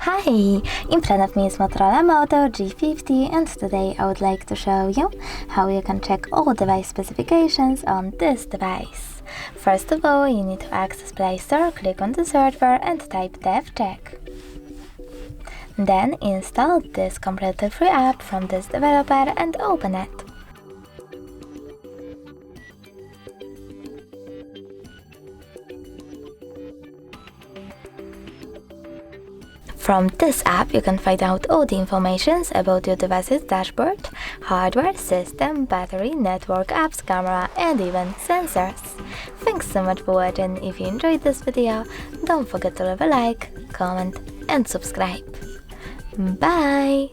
Hi! In front of me is Motorola Moto G50, and today I would like to show you how you can check all device specifications on this device. First of all, you need to access Play Store, click on the search bar and type DevCheck. Then install this completely free app from this developer and open it. From this app, you can find out all the information about your device's dashboard, hardware, system, battery, network, apps, camera, and even sensors. Thanks so much for watching. If you enjoyed this video, don't forget to leave a like, comment, and subscribe. Bye!